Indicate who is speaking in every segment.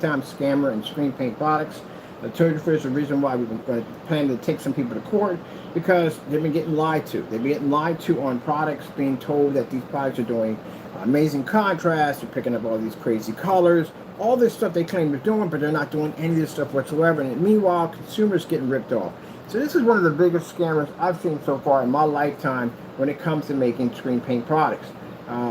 Speaker 1: time scammer and screen paint products. I told you first the reason why we were planning to take some people to court, because they've been getting lied to. They've been getting lied to on products, being told that these products are doing amazing contrast, they're picking up all these crazy colors, all this stuff they claim they're doing, but they're not doing any of this stuff whatsoever. And meanwhile, consumers getting ripped off. So this is one of the biggest scammers I've seen so far in my lifetime when it comes to making screen paint products.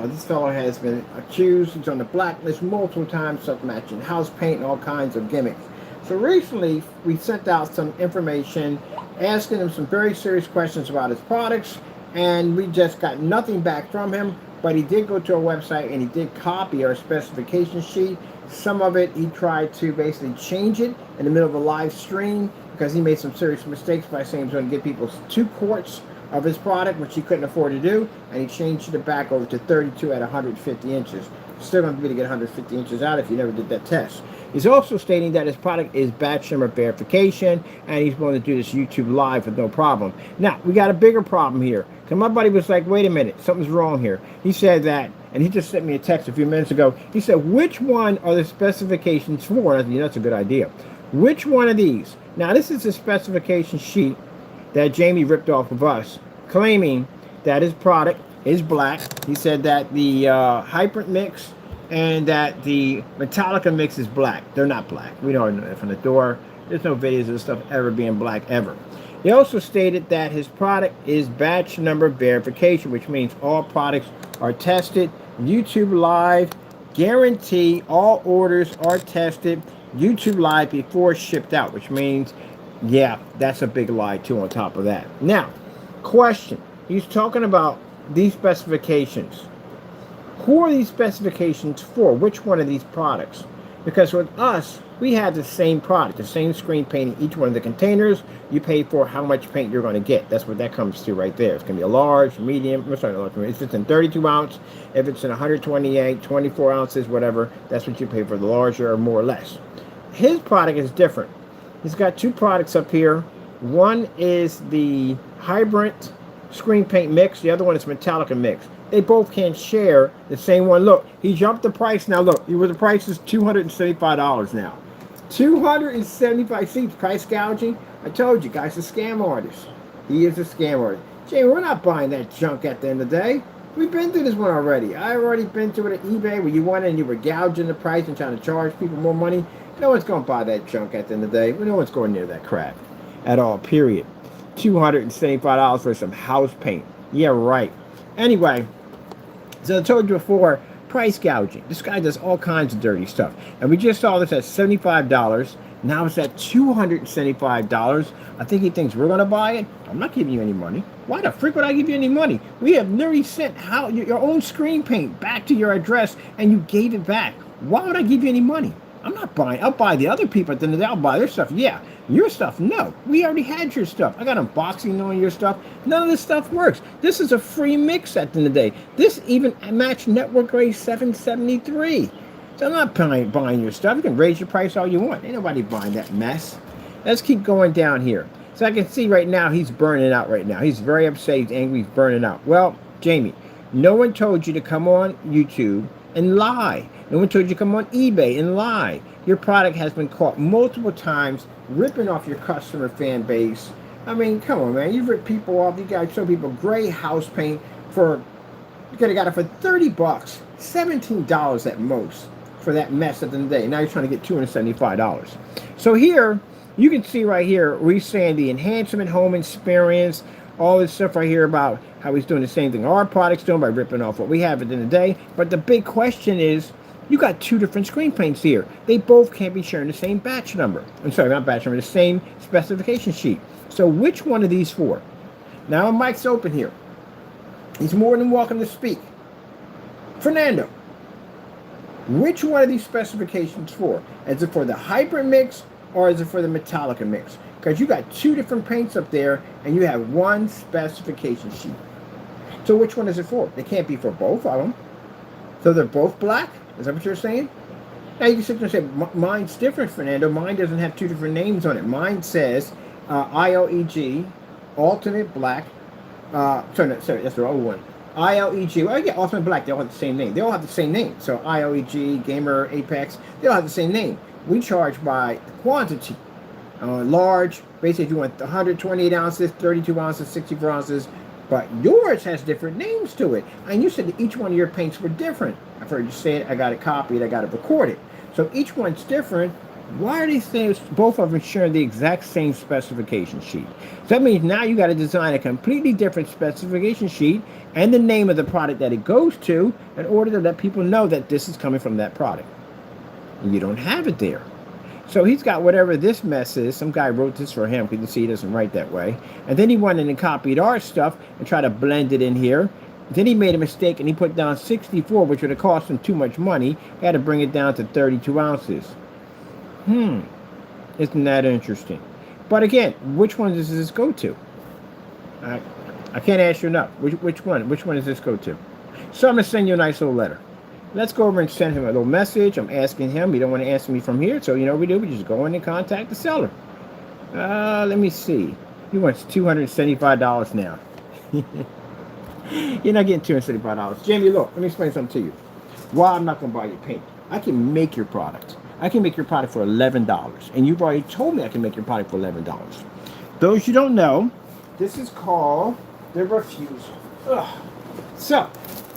Speaker 1: This fellow has been accused, he's on the blacklist multiple times, of matching house paint and all kinds of gimmicks. So recently, we sent out some information asking him some very serious questions about his products, and we just got nothing back from him. But he did go to our website and he did copy our specification sheet. Some of it he tried to basically change it in the middle of a live stream because he made some serious mistakes by saying he was going to give people 2 quarts of his product, which he couldn't afford to do, and he changed it back over to 32 at 150 inches. Still going to be able to get 150 inches out if you never did that test. He's also stating that his product is batch number verification, and he's willing to do this YouTube live with no problem. Now, we got a bigger problem here. Because my buddy was like, wait a minute, something's wrong here. He said that, and he just sent me a text a few minutes ago. He said, which one are the specifications for? I think that's a good idea. Which one of these? Now, this is the specification sheet that Jaime ripped off of us, claiming that his product is black. He said that the hybrid mix and that the Metallica mix is black. They're not black. We know that from the door. There's no videos of this stuff ever being black ever. He also stated that his product is batch number verification, which means all products are tested. YouTube Live guarantee all orders are tested YouTube Live before shipped out, which means, yeah, that's a big lie too on top of that. Now, question. He's talking about these specifications. Who are these specifications for? Which one of these products? Because with us, we have the same product, the same screen paint in each one of the containers. You pay for how much paint you're going to get. That's what that comes to right there. It's going to be a large, medium, sorry, if it's in 32 ounce, if it's in 128, 24 ounces, whatever, that's what you pay for, the larger or more or less. His product is different. He's got 2 products up here. One is the hybrid screen paint mix. The other one is Metallica mix. They both can share the same one. Look, he jumped the price. Now look, the price is $275 now. $275. See, price gouging. I told you guys, a scam artist. He is a scam artist. Jay, we're not buying that junk at the end of the day. We've been through this one already. I've already been through it at eBay where you went in and you were gouging the price and trying to charge people more money. No one's going to buy that junk at the end of the day. No one's going near that crap at all, period. $275 for some house paint. Yeah, right. Anyway, so I told you before, price gouging. This guy does all kinds of dirty stuff. And we just saw this at $75. Now it's at $275. I think he thinks we're going to buy it. I'm not giving you any money. Why the freak would I give you any money? We have literally sent your own screen paint back to your address, and you gave it back. Why would I give you any money? I'm not buying. I'll buy the other people at the end of the day. I'll buy their stuff. Yeah. Your stuff, no. We already had your stuff. I got unboxing on your stuff. None of this stuff works. This is a free mix at the end of the day. This even matched network grade 773. So I'm not buying your stuff. You can raise your price all you want. Ain't nobody buying that mess. Let's keep going down here. So I can see right now he's burning out right now. He's very upset. He's angry. He's burning out. Well, Jaime, no one told you to come on YouTube and lie. No one told you to come on eBay and lie. Your product has been caught multiple times ripping off your customer fan base. I mean, come on, man. You've ripped people off. You guys show people gray house paint for, you could have got it for 30 bucks, $17 at most for that mess at the end of the day. Now you're trying to get $275. So here, you can see right here, we're saying the enhancement home experience, all this stuff right here about how he's doing the same thing our product's doing by ripping off what we have at the end of the day. But the big question is, you got 2 different screen paints here. They both can't be sharing the same batch number. I'm sorry, not batch number, the same specification sheet. So which one of these 4? Now Mike's open here. He's more than welcome to speak. Fernando, which one of these specifications for? Is it for the hybrid mix or is it for the Metallica mix? Because you got 2 different paints up there and you have 1 specification sheet. So which one is it for? They can't be for both of them. So they're both black? Is that what you're saying? Now you can sit there and say, mine's different, Fernando. Mine doesn't have 2 different names on it. Mine says ILEG, alternate black. Sorry, that's the old one. ILEG, well, yeah, ultimate black. They all have the same name. They all have the same name. So ILEG, Gamer, Apex, they all have the same name. We charge by quantity. Large, basically if you want 128 ounces, 32 ounces, 64 ounces, but yours has different names to it. And you said that each one of your paints were different. I've heard you say it, I got it copied, I got it recorded. So each one's different. Why are these things, both of them sharing the exact same specification sheet? So that means now you got to design a completely different specification sheet and the name of the product that it goes to in order to let people know that this is coming from that product. And you don't have it there. So he's got whatever this mess is. Some guy wrote this for him because you see he doesn't write that way. And then he went in and copied our stuff and tried to blend it in here. Then he made a mistake and he put down 64, which would have cost him too much money. He had to bring it down to 32 ounces. Isn't that interesting? But again, which one does this go to? I can't ask you enough. Which one? Which one does this go to? So I'm going to send you a nice little letter. Let's go over and send him a little message. I'm asking him. He don't want to answer me from here. So you know what we do? We just go in and contact the seller. Let me see. He wants $275 now. You're not getting $275. Jamie, look, let me explain something to you. Why I'm not going to buy your paint. I can make your product. I can make your product for $11. And you've already told me I can make your product for $11. Those you don't know, this is called the refusal. So,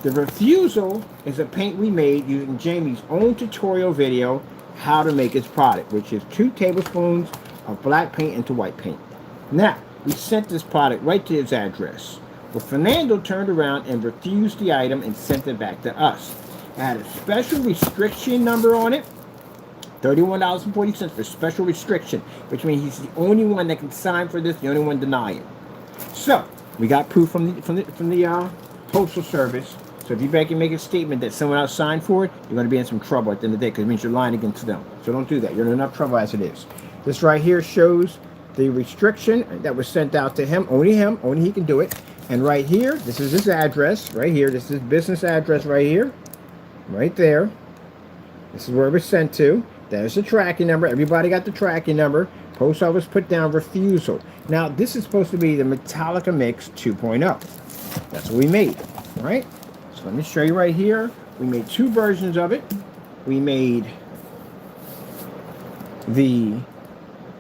Speaker 1: the refusal is a paint we made using Jamie's own tutorial video, how to make his product, which is 2 tablespoons of black paint into white paint. Now, we sent this product right to his address. Well, Fernando turned around and refused the item and sent it back to us. It had a special restriction number on it, $31.40 for special restriction, which means he's the only one that can sign for this, the only one deny it. So, we got proof from the Postal Service. So if you back and make a statement that someone else signed for it, you're going to be in some trouble at the end of the day because it means you're lying against them. So don't do that. You're in enough trouble as it is. This right here shows the restriction that was sent out to him. Only he can do it. And right here, this is his address. Right here, this is his business address right here. Right there. This is where it was sent to. There's the tracking number. Everybody got the tracking number. Post office put down refusal. Now, this is supposed to be the Metallica Mix 2.0. That's what we made, right? So let me show you right here. We made 2 versions of it. We made the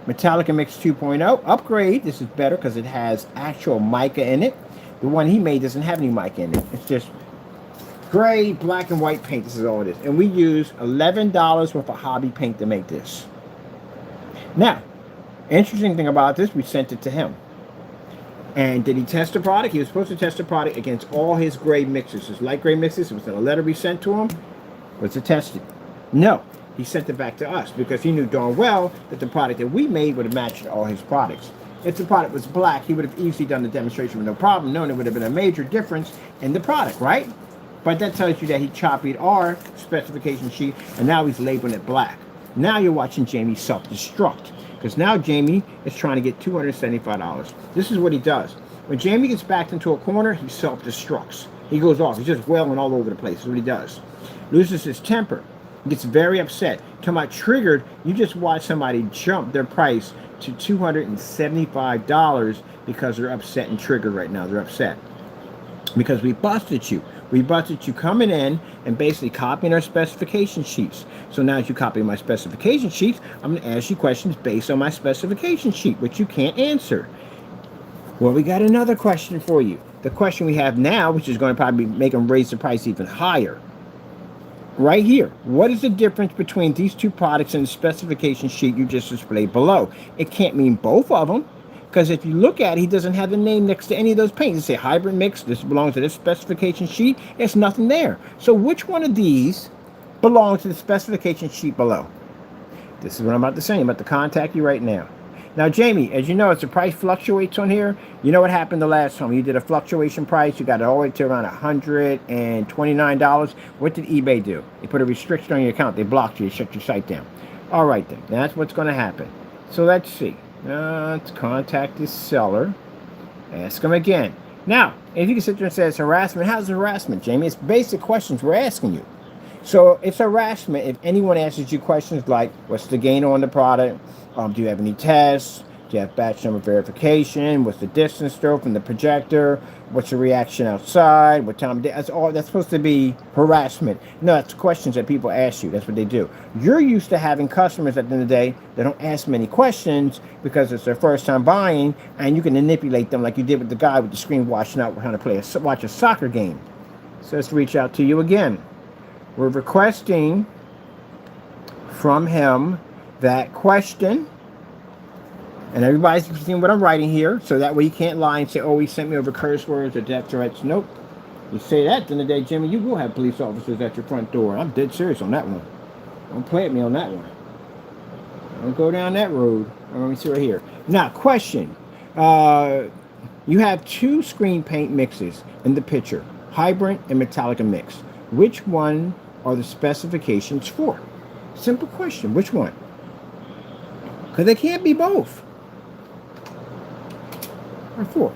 Speaker 1: Metallica Mix 2.0 upgrade. This is better because it has actual mica in it. The one he made doesn't have any mica in it. It's just gray, black, and white paint. This is all it is. And we use $11 worth of hobby paint to make this. Now, interesting thing about this, we sent it to him. And did he test the product? He was supposed to test the product against all his gray mixes. His light gray mixes. It was in a letter we sent to him. Was it tested? No. He sent it back to us because he knew darn well that the product that we made would have matched all his products. If the product was black, he would have easily done the demonstration with no problem, knowing there would have been a major difference in the product, right? But that tells you that he copied our specification sheet, and now he's labeling it black. Now you're watching Jamie self-destruct, because now Jamie is trying to get $275. This is what he does. When Jamie gets backed into a corner, he self-destructs. He goes off. He's just wailing all over the place. That's what he does. Loses his temper. Gets very upset. Talking about triggered, you just watch somebody jump their price to $275 because they're upset and triggered right now. They're upset because we busted you. We busted you coming in and basically copying our specification sheets. So now as you copy my specification sheets, I'm going to ask you questions based on my specification sheet, which you can't answer. Well, we got another question for you. The question we have now, which is going to probably make them raise the price even higher. Right here, what is the difference between these 2 products and the specification sheet you just displayed below? It can't mean both of them, because if you look at it, he doesn't have the name next to any of those paints. It say hybrid mix, this belongs to this specification sheet. There's nothing there. So which one of these belongs to the specification sheet below? This is what I'm about to say. I'm about to contact you right now. Now, Jamie, as you know, as the price fluctuates on here, you know what happened the last time. You did a fluctuation price. You got it all the way to around $129. What did eBay do? They put a restriction on your account. They blocked you. They shut your site down. All right, then. That's what's going to happen. So let's see. Let's contact this seller. Ask him again. Now, if you can sit there and say it's harassment, how's harassment, Jamie? It's basic questions we're asking you. So it's harassment if anyone asks you questions like, what's the gain on the product? Do you have any tests? Do you have batch number verification? What's the distance throw from the projector? What's the reaction outside? What time of day? That's all. That's supposed to be harassment. No, that's questions that people ask you. That's what they do. You're used to having customers at the end of the day that don't ask many questions because it's their first time buying, and you can manipulate them like you did with the guy with the screen watching out how to watch a soccer game. So let's reach out to you again. We're requesting from him that question. And everybody's seeing what I'm writing here, so that way you can't lie and say, oh, he sent me over curse words or death threats. Nope. You say that, then the day, Jimmy, you will have police officers at your front door. I'm dead serious on that one. Don't play at me on that one. Don't go down that road. Let me see right here. Now, question. You have two screen paint mixes in the picture, hybrid and Metallica mix. Which one are the specifications for? Simple question. Which one? Because they can't be both. Or four.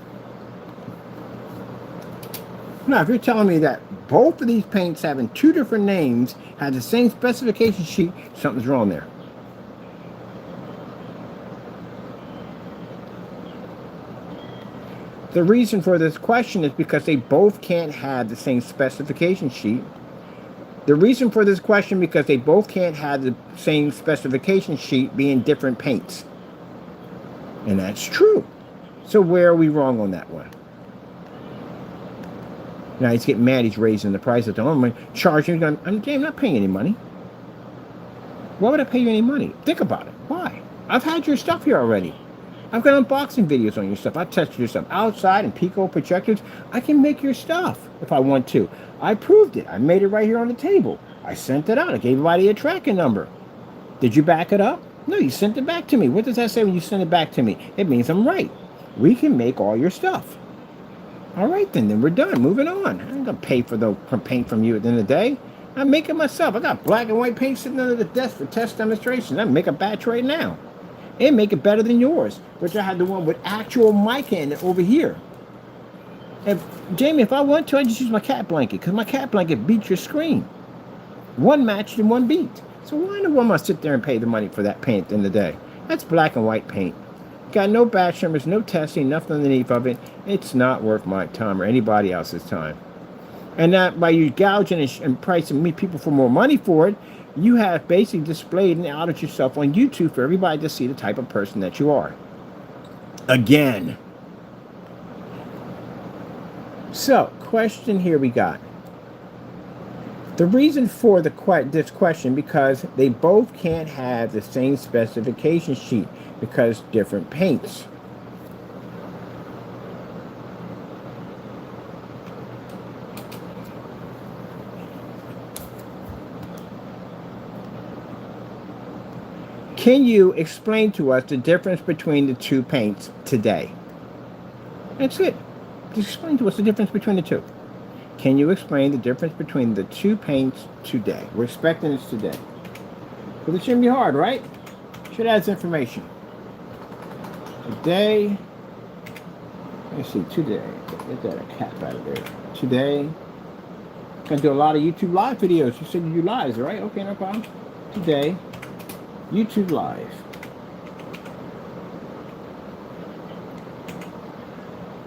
Speaker 1: Now, if you're telling me that both of these paints having two different names have the same specification sheet, something's wrong there. The reason for this question is because they both can't have the same specification sheet. The reason for this question because they both can't have the same specification sheet being different paints. And that's true. So where are we wrong on that one? Now he's getting mad. He's raising the price of the home. Charging. I'm not paying any money. Why would I pay you any money? Think about it. Why? I've had your stuff here already. I've got unboxing videos on your stuff. I've tested your stuff outside and Pico projectors. I can make your stuff if I want to. I proved it. I made it right here on the table. I sent it out. I gave everybody a tracking number. Did you back it up? No, you sent it back to me. What does that say when you send it back to me? It means I'm right. We can make all your stuff. All right, then we're done. Moving on. I ain't going to pay for the paint from you at the end of the day. I make it myself. I got black and white paint sitting under the desk for test demonstrations. I make a batch right now. And make it better than yours, which I had the one with actual mica in it over here. And Jamie, if I want to, I just use my cat blanket, because my cat blanket beats your screen. One matched and one beat. So why in the world must I sit there and pay the money for that paint at the end of the day? That's black and white paint. Got no batch numbers, no testing, nothing underneath of it. It's not worth my time or anybody else's time. And that by you gouging and pricing me people for more money for it, you have basically displayed and outed yourself on YouTube for everybody to see the type of person that you are. Again. So, question here we got. The reason for this question, because they both can't have the same specification sheet because different paints. Can you explain to us the difference between the two paints today? That's it. Just explain to us the difference between the two. Can you explain the difference between the two paints today? We're expecting this today. But it shouldn't be hard, right? Should add information. Today. Let's see, today. Get that cap out of there. Today. Gonna do a lot of YouTube live videos. You said you do lives, right? Okay, no problem. Today. YouTube live.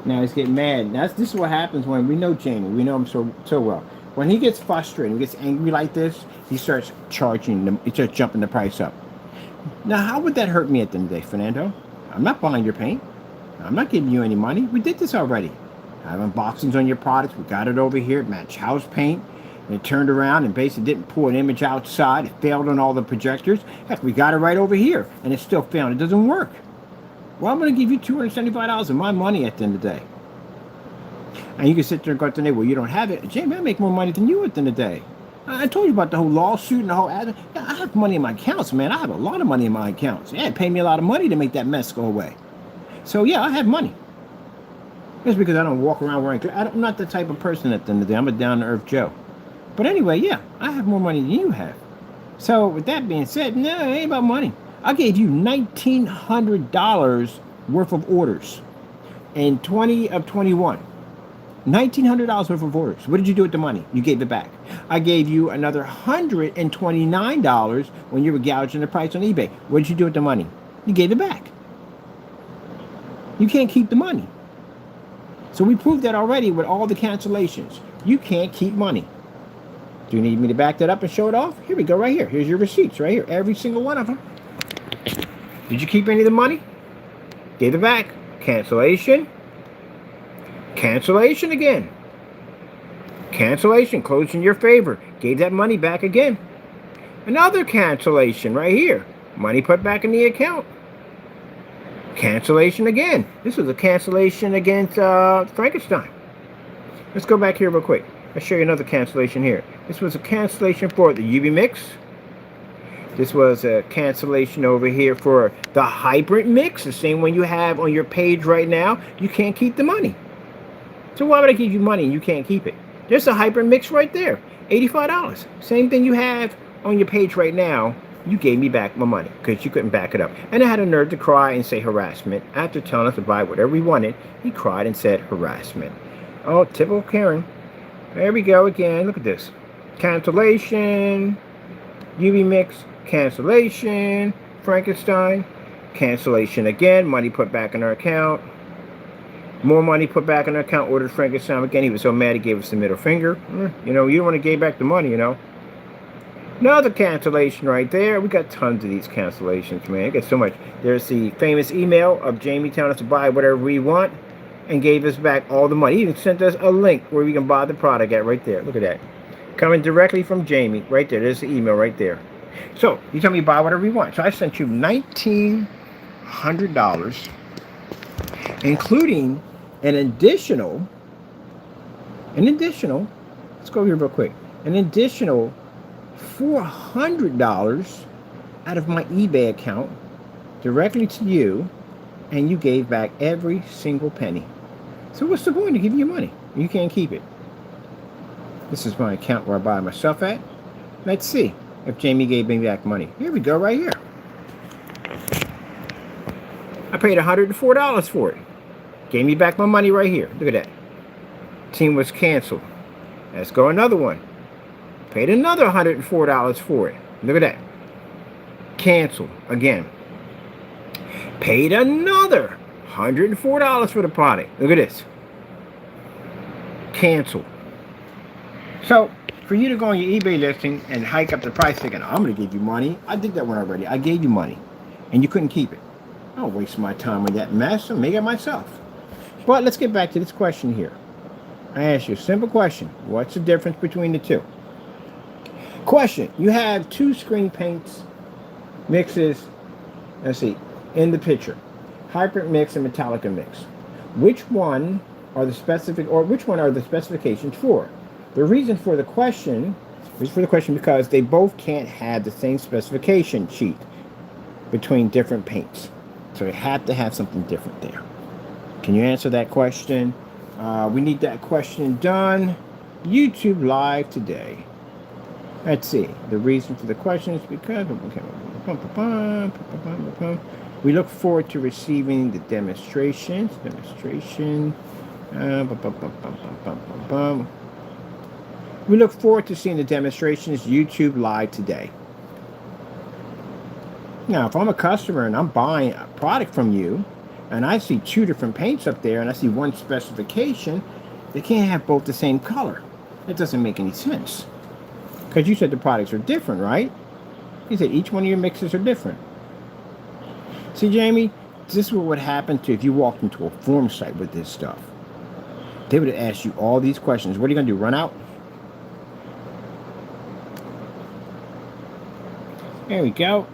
Speaker 1: Now he's getting mad. This is what happens when we know Jaime. We know him so well. When he gets frustrated, he gets angry like this, he starts charging them. He starts jumping the price up. Now, how would that hurt me at the end of the day, Fernando? I'm not buying your paint. I'm not giving you any money. We did this already. I have unboxings on your products. We got it over here. Match house paint. And it turned around and basically didn't pull an image outside. It failed on all the projectors. Heck, we got it right over here, and it still failed. It doesn't work. Well, I'm going to give you $275 of my money at the end of the day. And you can sit there and go at the day, well, you don't have it. Jamie, I make more money than you at the end of the day. I told you about the whole lawsuit and the whole ad. Yeah, I have money in my accounts, man. I have a lot of money in my accounts. Yeah, it paid me a lot of money to make that mess go away. So, yeah, I have money. Just because I don't walk around wearing... I'm not the type of person at the end of the day. I'm a down-to-earth Joe. But anyway, yeah, I have more money than you have. So, with that being said, no, it ain't about money. I gave you $1,900 worth of orders in 20 of 21. $1,900 worth of orders. What did you do with the money? You gave it back. I gave you another $129 when you were gouging the price on eBay. What did you do with the money? You gave it back. You can't keep the money. So we proved that already with all the cancellations. You can't keep money. Do you need me to back that up and show it off? Here we go, right here. Here's your receipts right here. Every single one of them. Did you keep any of the money? Gave it back. Cancellation. Cancellation again. Cancellation. Closed in your favor. Gave that money back again. Another cancellation right here. Money put back in the account. Cancellation again. This was a cancellation against Frankenstein. Let's go back here real quick. I'll show you another cancellation here. This was a cancellation for the UV mix. This was a cancellation over here for the hybrid mix, the same one you have on your page right now. You can't keep the money. So why would I give you money and you can't keep it? There's a hybrid mix right there, $85. Same thing you have on your page right now. You gave me back my money because you couldn't back it up. And I had a nerve to cry and say harassment. After telling us to buy whatever we wanted, he cried and said harassment. Oh, typical Karen. There we go again. Look at this. Cancellation. UV mix. Cancellation. Frankenstein. Cancellation again. Money put back in our account. More money put back in our account. Ordered Frankenstein again. He was so mad he gave us the middle finger. You know, you don't want to give back the money, you know. Another cancellation right there. We got tons of these cancellations, man. I got so much. There's the famous email of Jaime telling us to buy whatever we want and gave us back all the money. He even sent us a link where we can buy the product at right there. Look at that. Coming directly from Jaime. Right there. There's the email right there. So, you tell me buy whatever you want. So, I sent you $1,900, including an additional, let's go here real quick, an additional $400 out of my eBay account directly to you, and you gave back every single penny. So what's the point of giving you money? You can't keep it. This is my account where I buy my stuff at. Let's see if Jaime gave me back money. Here we go, right here. I paid $104 for it. Gave me back my money right here. Look at that. Team was canceled. Let's go another one. Paid another $104 for it. Look at that. Cancel again. Paid another $104 for the product. Look at this. Cancel. So, for you to go on your eBay listing and hike up the price thinking, I'm going to give you money. I did that one already. I gave you money. And you couldn't keep it. I don't waste my time with that mess. I'll make it myself. But let's get back to this question here. I asked you a simple question. What's the difference between the two? Question. You have two screen paints mixes, let's see, in the picture. Hybrid mix and Metallica mix. Which one are the specifications for? The reason for the question is because they both can't have the same specification sheet between different paints. So you have to have something different there. Can you answer that question? We need that question done. YouTube live today. Let's see. The reason for the question is because we look forward to receiving the demonstrations. We look forward to seeing the demonstrations YouTube live today. Now, if I'm a customer and I'm buying a product from you, and I see two different paints up there, and I see one specification, they can't have both the same color. It doesn't make any sense. Because you said the products are different, right? You said each one of your mixes are different. See, Jaime, this is what would happen to if you walked into a forum site with this stuff. They would have asked you all these questions. What are you going to do, run out? There we go.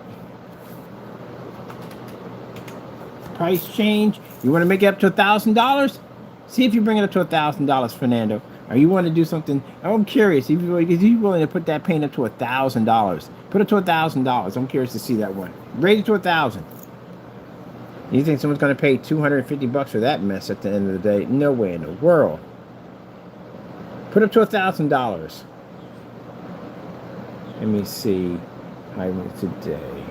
Speaker 1: Price change. You want to make it up to $1,000? See if you bring it up to $1,000, Fernando. Or you want to do something? I'm curious. If you're willing to put that paint up to $1,000, put it to $1,000. I'm curious to see that one. Raise it to $1,000. You think someone's going to pay $250 for that mess at the end of the day? No way in the world. Put up to $1,000. Let me see. I went today.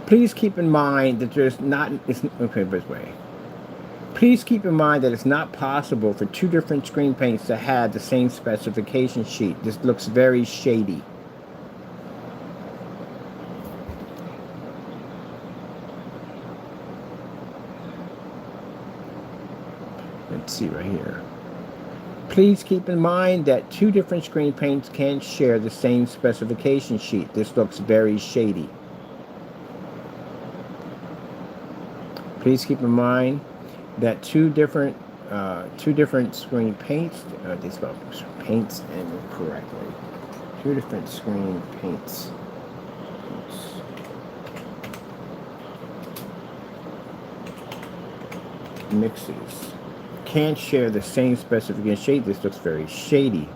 Speaker 1: Please keep in mind that there's not, okay, this way. Please keep in mind that it's not possible for two different screen paints to have the same specification sheet. This looks very shady. Let's see right here. Please keep in mind that two different screen paints can't share the same specification sheet. This looks very shady. Please keep in mind that two different screen paints, they spell paints incorrectly. Two different screen paints. Mixes can't share the same specification sheet. This looks very shady.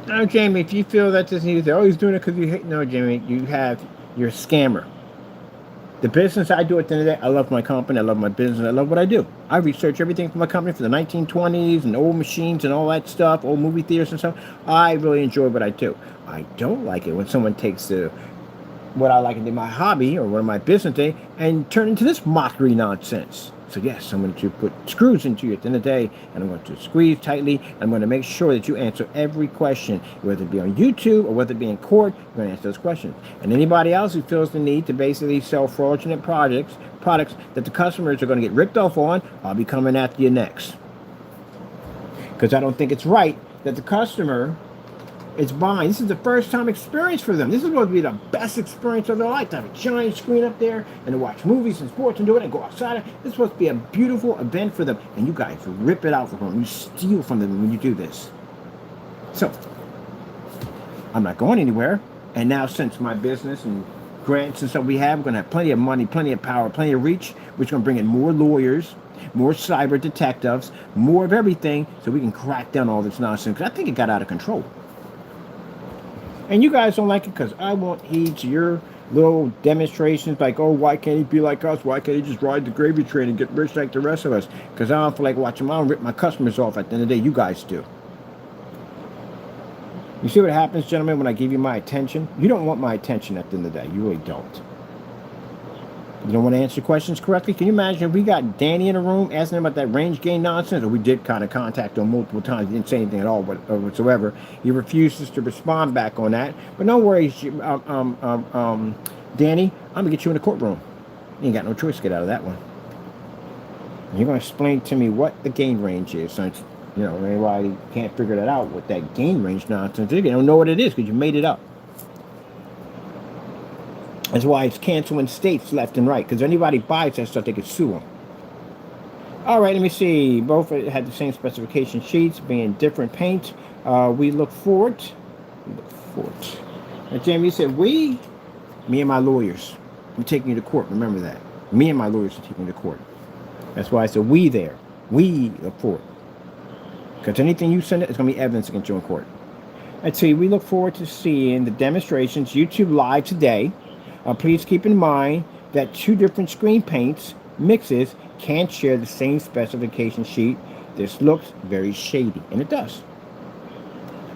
Speaker 1: Now, Jamie, if you feel that this needs, oh, he's doing it because you hate. No, Jamie, you're a scammer. The business I do at the end of the day, I love my company, I love my business, I love what I do. I research everything for my company, for the 1920s and old machines and all that stuff, old movie theaters and stuff. I really enjoy what I do. I don't like it when someone takes what I like to do, my hobby or one of my business day, and turn into this mockery nonsense. So yes, I'm going to put screws into you at the end of the day, and I'm going to squeeze tightly, and I'm going to make sure that you answer every question, whether it be on YouTube or whether it be in court. You're going to answer those questions. And anybody else who feels the need to basically sell fraudulent products that the customers are going to get ripped off on, I'll be coming after you next. Because I don't think it's right that the customer is buying. This is the first time experience for them. This is going to be the best experience of their life, to have a giant screen up there and to watch movies and sports and do it and go outside. This is supposed to be a beautiful event for them, and you guys rip it out from them. You steal from them when you do this. So I'm not going anywhere, and now since my business and grants and stuff we have, we're going to have plenty of money, plenty of power, plenty of reach, which is going to bring in more lawyers, more cyber detectives, more of everything, so we can crack down all this nonsense, because I think it got out of control. And you guys don't like it because I won't heed to your little demonstrations like, oh, why can't he be like us? Why can't he just ride the gravy train and get rich like the rest of us? Because I don't feel like watching them. I don't rip my customers off at the end of the day. You guys do. You see what happens, gentlemen, when I give you my attention? You don't want my attention at the end of the day. You really don't. You don't want to answer questions correctly? Can you imagine if we got Danny in a room asking him about that range gain nonsense? Or we did kind of contact him multiple times. He didn't say anything at all whatsoever. He refuses to respond back on that. But no worries, Danny. I'm going to get you in the courtroom. You ain't got no choice to get out of that one. And you're going to explain to me what the gain range is. Since, you know, anybody can't figure that out, what that gain range nonsense is. You don't know what it is because you made it up. That's why it's canceling states left and right. Because anybody buys that stuff, they could sue them. All right, let me see. Both had the same specification sheets, being different paint. We look forward. And Jamie said, me and my lawyers. I'm taking you to court. Remember that. Me and my lawyers are taking you to court. That's why I said we there. We look forward. Because anything you send, it's going to be evidence against you in court. Let's see. We look forward to seeing the demonstrations YouTube live today. Please keep in mind that two different screen paints mixes can't share the same specification sheet. This looks very shady, and it does.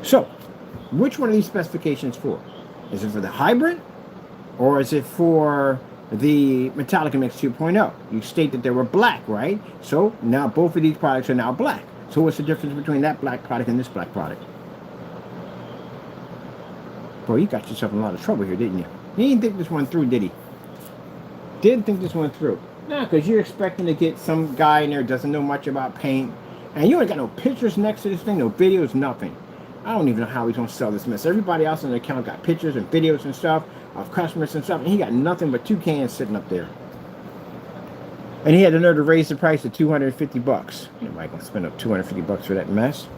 Speaker 1: So, which one of these specifications for? Is it for the hybrid, or is it for the Metallica Mix 2.0? You state that they were black, right? So now both of these products are now black. So what's the difference between that black product and this black product? Boy, you got yourself in a lot of trouble here, didn't you? He didn't think this one through, did he? Didn't think this one through. No, because you're expecting to get some guy in there who doesn't know much about paint. And you ain't got no pictures next to this thing, no videos, nothing. I don't even know how he's going to sell this mess. Everybody else on the account got pictures and videos and stuff of customers and stuff. And he got nothing but 2 cans sitting up there. And he had the nerve to raise the price to $250. Anybody going to spend up $250 for that mess?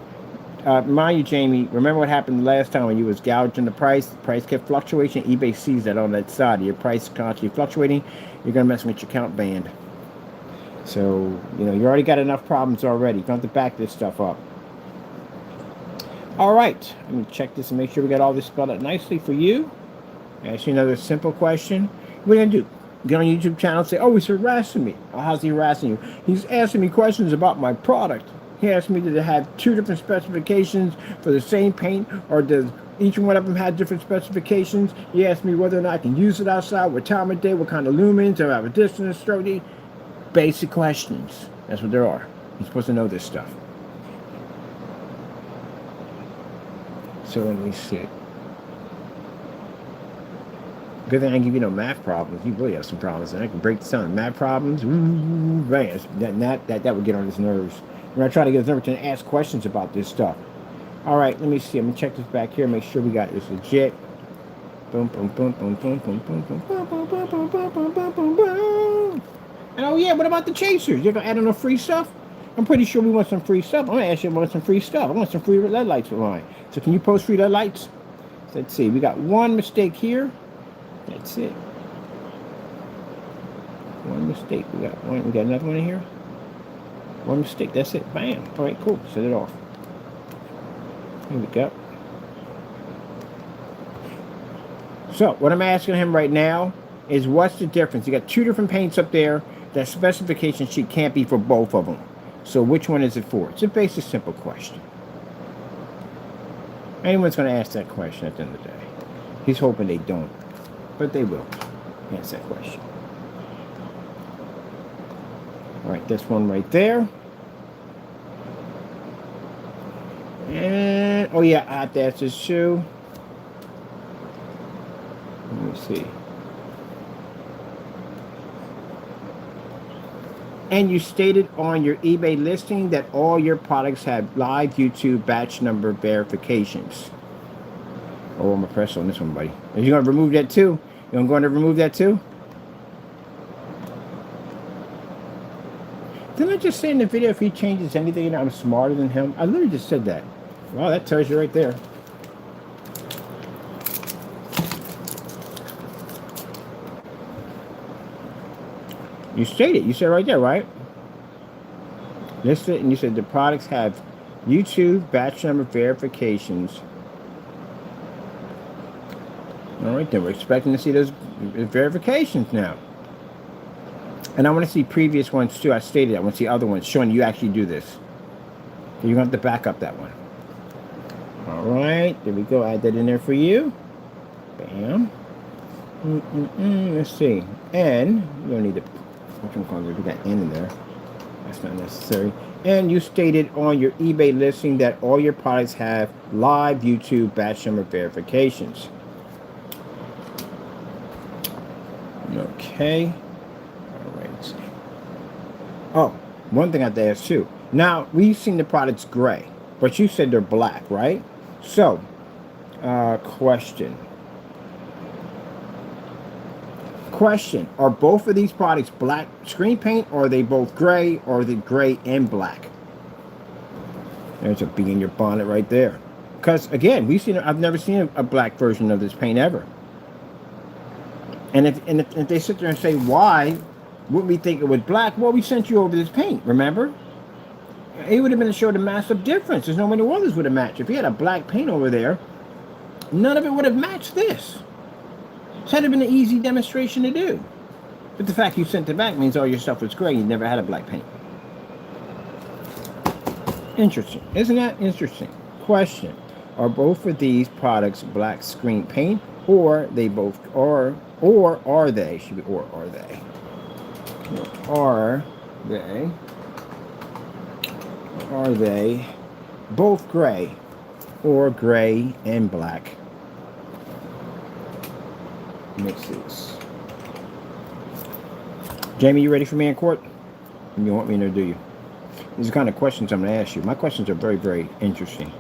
Speaker 1: Mind you, Jamie, remember what happened last time when you was gouging the price? The price kept fluctuating. eBay sees that on that side. Your price constantly fluctuating. You're going to mess with your account band. So, you know, you already got enough problems already. You don't have to back this stuff up. All right. Let me check this and make sure we got all this spelled out nicely for you. Ask you another simple question. What are you going to do? Get on YouTube channel and say, oh, he's harassing me. Oh, how's he harassing you? He's asking me questions about my product. He asked me to have 2 different specifications for the same paint, or does Each one of them had different specifications. He asked me whether or not I can use it outside, what time of day, what kind of lumens, or have a distance, 30. Basic questions. That's what there are. You're supposed to know this stuff. So let me see. Good thing I can give you no math problems. You really have some problems. And I can break this down. Math problems, right? That would get on his nerves. When I try to get his nerves to ask questions about this stuff. All right, let me see. I'm gonna check this back here. Make sure we got this legit. Boom, boom, boom, boom, boom, boom, boom, boom, boom, boom, boom, boom, boom, boom, boom, boom. And oh yeah, what about the chasers? You're gonna add on the free stuff? I'm pretty sure we want some free stuff. I'm gonna ask you about some free stuff. I want some free LED lights with mine. So can you post free LED lights? Let's see. We got one mistake here. That's it. One mistake. We got one. We got another one in here. One mistake. That's it. Bam. All right. Cool. Set it off. Here we go. So what I'm asking him right now is, what's the difference? You got two different paints up there. That specification sheet can't be for both of them. So which one is it for? It's a basic, simple question. Anyone's going to ask that question at the end of the day. He's hoping they don't. But they will answer that question. All right, this one right there. And, oh yeah, that's his shoe. Let me see. And you stated on your eBay listing that all your products have live YouTube batch number verifications. Oh, I'm going to press on this one, buddy. Are you going to remove that too? You're going to remove that too? Didn't I just say in the video if he changes anything, I'm smarter than him? I literally just said that. Wow, that tells you right there. You stated, you said right there, right? Listed, and you said the products have YouTube batch number verifications. All right, then we're expecting to see those verifications now. And I want to see previous ones too. I stated I want to see other ones showing you actually do this. You're going to have to back up that one. All right, there we go. Add that in there for you. Bam. Let's see. And you don't need to. Which one calls it? We got N in there. That's not necessary. And you stated on your eBay listing that all your products have live YouTube batch number verifications. Okay. All right. Oh, one thing I have to ask too. Now, we've seen the products gray, but you said they're black, right? So, question. Are both of these products black screen paint, or are they both gray, or are they gray and black? There's a bee in your bonnet right there. Because, again, I've never seen a black version of this paint ever. And if they sit there and say, why would we think it was black? Well, we sent you over this paint, remember? It would have been to show the massive difference. There's no way the others would have matched. If you had a black paint over there, none of it would have matched this. So that would have been an easy demonstration to do. But the fact you sent it back means all your stuff was gray. You never had a black paint. Interesting. Isn't that interesting? Question. Are both of these products black screen paint, or they both are, or are they? Should be or are they? Are they both gray, or gray and black mixes? Jamie, you ready for me in court? You want me to, do you? These are the kind of questions I'm going to ask you. My questions are very, very interesting.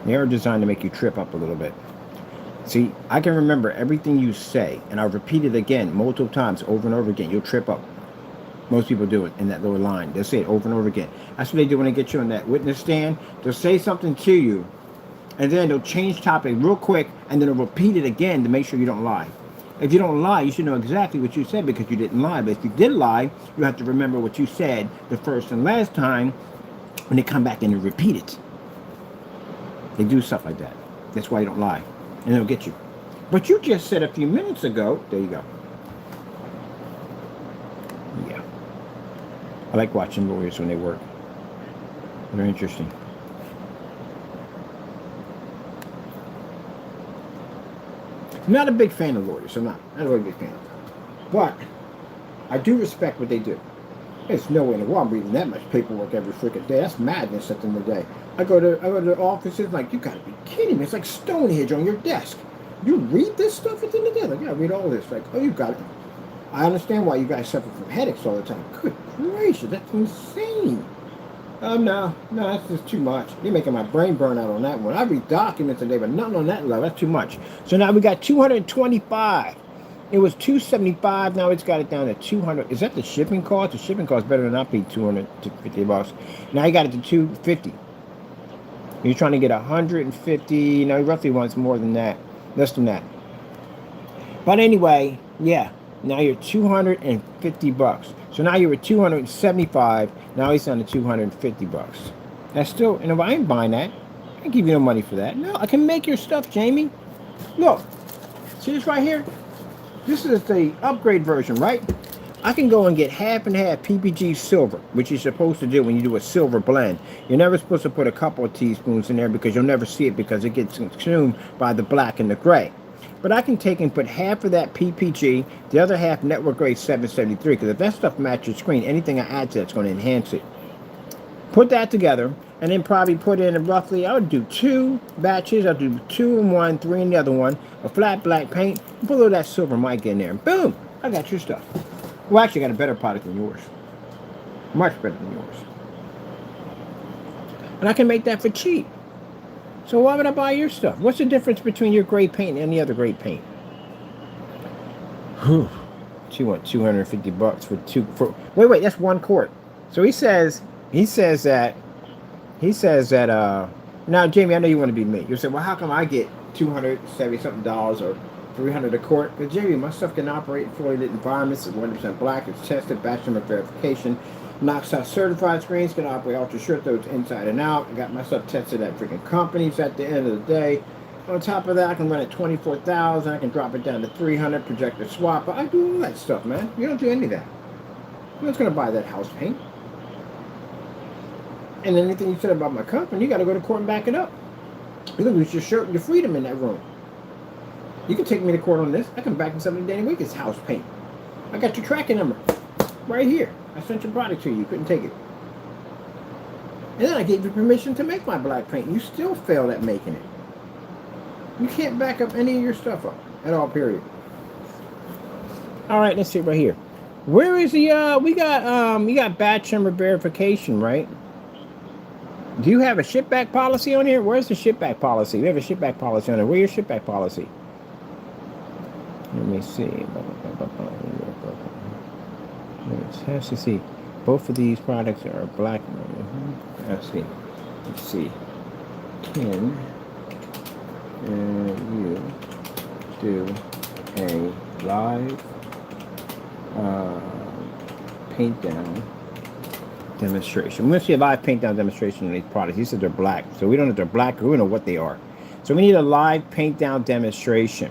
Speaker 1: They are designed to make you trip up a little bit. See, I can remember everything you say, and I'll repeat it again multiple times over and over again. You'll trip up. Most people do it in that lower line. They'll say it over and over again. That's what they do when they get you on that witness stand. They'll say something to you, and then they'll change topic real quick, and then they'll repeat it again to make sure you don't lie. If you don't lie, you should know exactly what you said because you didn't lie. But if you did lie, you have to remember what you said the first and last time when they come back and they repeat it. They do stuff like that. That's why you don't lie. And they'll get you. But you just said a few minutes ago, there you go. Yeah. I like watching lawyers when they work. They're interesting. I'm not a big fan of lawyers. I'm not a really big fan of them. But I do respect what they do. There's no way in the world I'm reading that much paperwork every freaking day. That's madness at the end of the day. I go to the offices, like, you gotta be kidding me. It's like Stonehenge on your desk. You read this stuff at the end of the day? Like, yeah, I read all this. Like, oh, you got it. I understand why you guys suffer from headaches all the time. Good gracious, that's insane. No, that's just too much. You're making my brain burn out on that one. I read documents a day, but nothing on that level. That's too much. So now we got 225. It was 275. Now it's got it down to 200. Is that the shipping cost? The shipping cost better than not be 250 bucks. Now you got it to 250. You're trying to get 150. No, he roughly wants more than that. Less than that. But anyway, yeah. Now you're 250 bucks. So now you were 275. Now he's down to 250 bucks. That's still, and if I ain't buying that, I ain't give you no money for that. No, I can make your stuff, Jamie. Look, see this right here? This is the upgrade version, right? I can go and get half and half PPG silver, which you're supposed to do when you do a silver blend. You're never supposed to put a couple of teaspoons in there because you'll never see it because it gets consumed by the black and the gray. But I can take and put half of that PPG, the other half network grade 773, because if that stuff matches your screen, anything I add to that's going to enhance it. Put that together, and then probably put in roughly, I would do 2 batches. I'll do 2 in one, 3 in the other one, a flat black paint, and put a little of that silver mic in there, and boom, I got your stuff. Well, actually, I got a better product than yours. Much better than yours. And I can make that for cheap. So why would I buy your stuff? What's the difference between your gray paint and any other gray paint? You want 250 bucks for wait, that's 1 quart. So he says that now, Jamie, I know you want to be me. You say, well, how come I get $270 something or $300 a quart? Because, Jamie, my stuff can operate in fluoridated environments. It's 100% black. It's tested, batch number verification. Knocks out certified screens, can operate ultra short those inside and out. I got my stuff tested at freaking companies at the end of the day. On top of that, I can run at 24,000. I can drop it down to 300, projector swap. I do all that stuff, man. You don't do any of that. Who's going to buy that house paint? And anything you said about my company, you got to go to court and back it up. You're going to lose your shirt and your freedom in that room. You can take me to court on this. I can back in 7 days a week. It's house paint. I got your tracking number right here. I sent your product to you. You couldn't take it. And then I gave you permission to make my black paint. You still failed at making it. You can't back up any of your stuff up at all, period. All right, let's see right here. Where is the, we got batch number verification, right? Do you have a ship back policy on here? Where's the ship back policy? We have a ship back policy on it. Where's your ship back policy? Let me see. Let's see. Both of these products are black. Let's see. Can you do a live paint down demonstration? We're going to see a live paint down demonstration on these products. These said they're black, so we don't know if they're black or we don't know what they are. So we need a live paint down demonstration.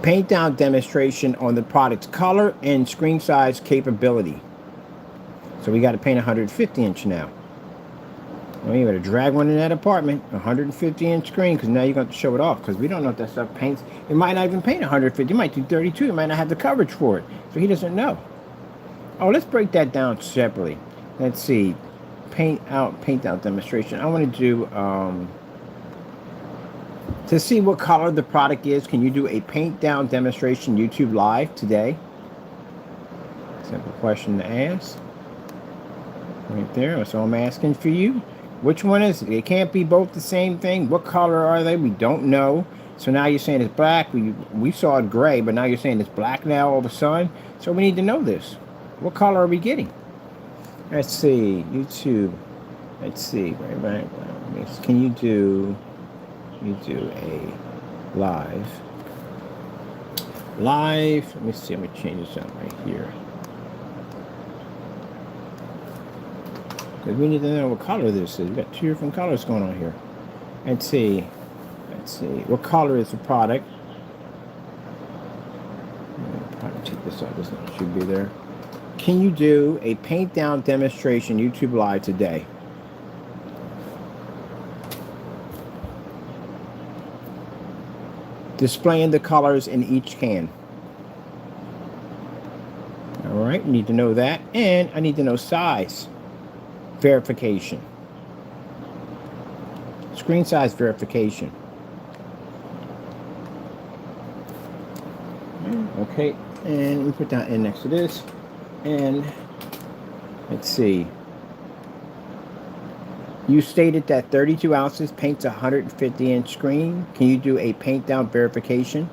Speaker 1: Paint down demonstration on the product's color and screen size capability. So we got to paint 150 inch now. Well, you better drag one in that apartment, 150 inch screen, because now you're going to show it off, because we don't know if that stuff paints. It might not even paint 150. It might do 32. It might not have the coverage for it. So he doesn't know. Oh, let's break that down separately. Let's see. Paint down demonstration. I want to do, to see what color the product is, can you do a paint down demonstration YouTube live today? Simple question to ask. Right there. So I'm asking for you. Which one is it? It can't be both the same thing. What color are they? We don't know. So now you're saying it's black. We saw it gray, but now you're saying it's black now all of a sudden. So we need to know this. What color are we getting? Let's see. YouTube. Let's see. Right. Can you do a live? Let me see. Let me change this up right here. Because we need to know what color this is. We've got 2 different colors going on here. Let's see. What color is the product? I'll probably take this out. This one should be there. Can you do a paint down demonstration YouTube live today? Displaying the colors in each can. All right, need to know that. And I need to know size verification. Screen size verification. Okay, and let me put that in next to this. And let's see. You stated that 32 ounces paints a 150-inch screen. Can you do a paint down verification?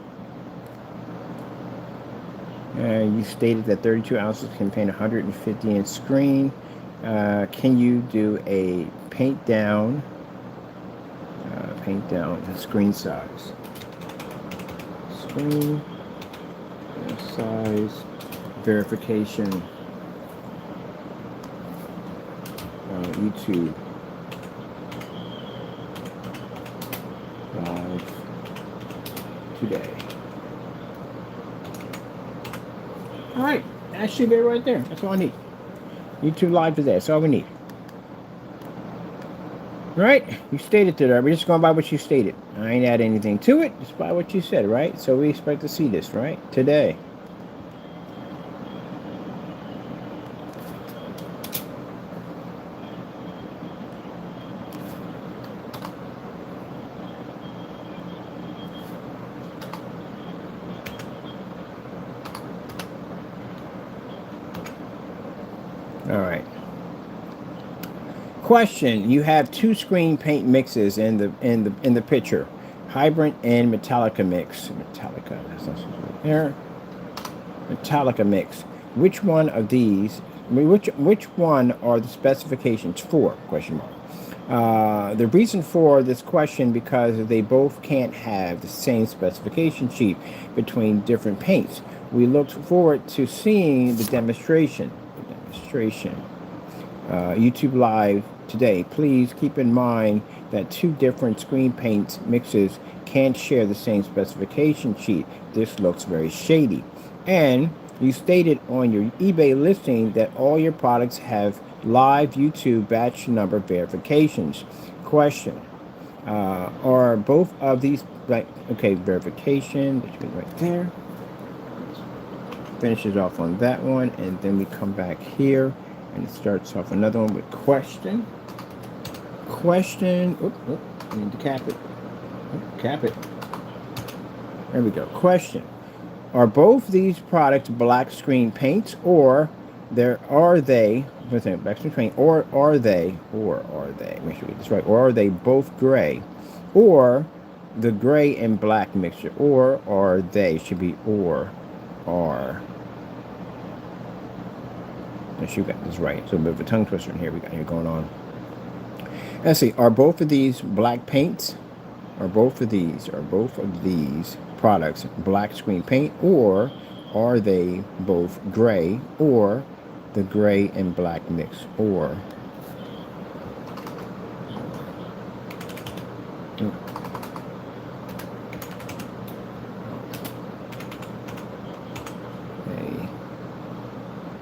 Speaker 1: You stated that 32 ounces can paint a 150-inch screen. Can you do a paint down screen size? Screen size verification. YouTube live today. All right, that should be right there. That's all I need. YouTube live today. That's all we need. Right? You stated it there. We're just going by what you stated. I ain't add anything to it. Just by what you said, right? So we expect to see this, right? Today. All right. Question: you have two screen paint mixes in the picture, Hybrant and Metallica mix. Metallica, that's not right there. Metallica mix. Which one of these? Which one are the specifications for? Question mark. The reason for this question because they both can't have the same specification sheet between different paints. We look forward to seeing the demonstration. YouTube live today. Please keep in mind that two different screen paint mixes can't share the same specification sheet. This looks very shady. And you stated on your eBay listing that all your products have live YouTube batch number verifications. Question: are both of these verification? That should be right there. Finishes off on that one, and then we come back here and it starts off another one with question. I need to cap it. Cap it. There we go. Question: are both these products black screen paints, or are they black screen paint, or are they make sure we get this right, or are they both gray, or the gray and black mixture, or are they should be or are. Yes, you got this right. So a bit of a tongue twister in here we got here going on. Let's see. Are both of these black paints? Are both of these products black screen paint, or are they both gray, or the gray and black mix, or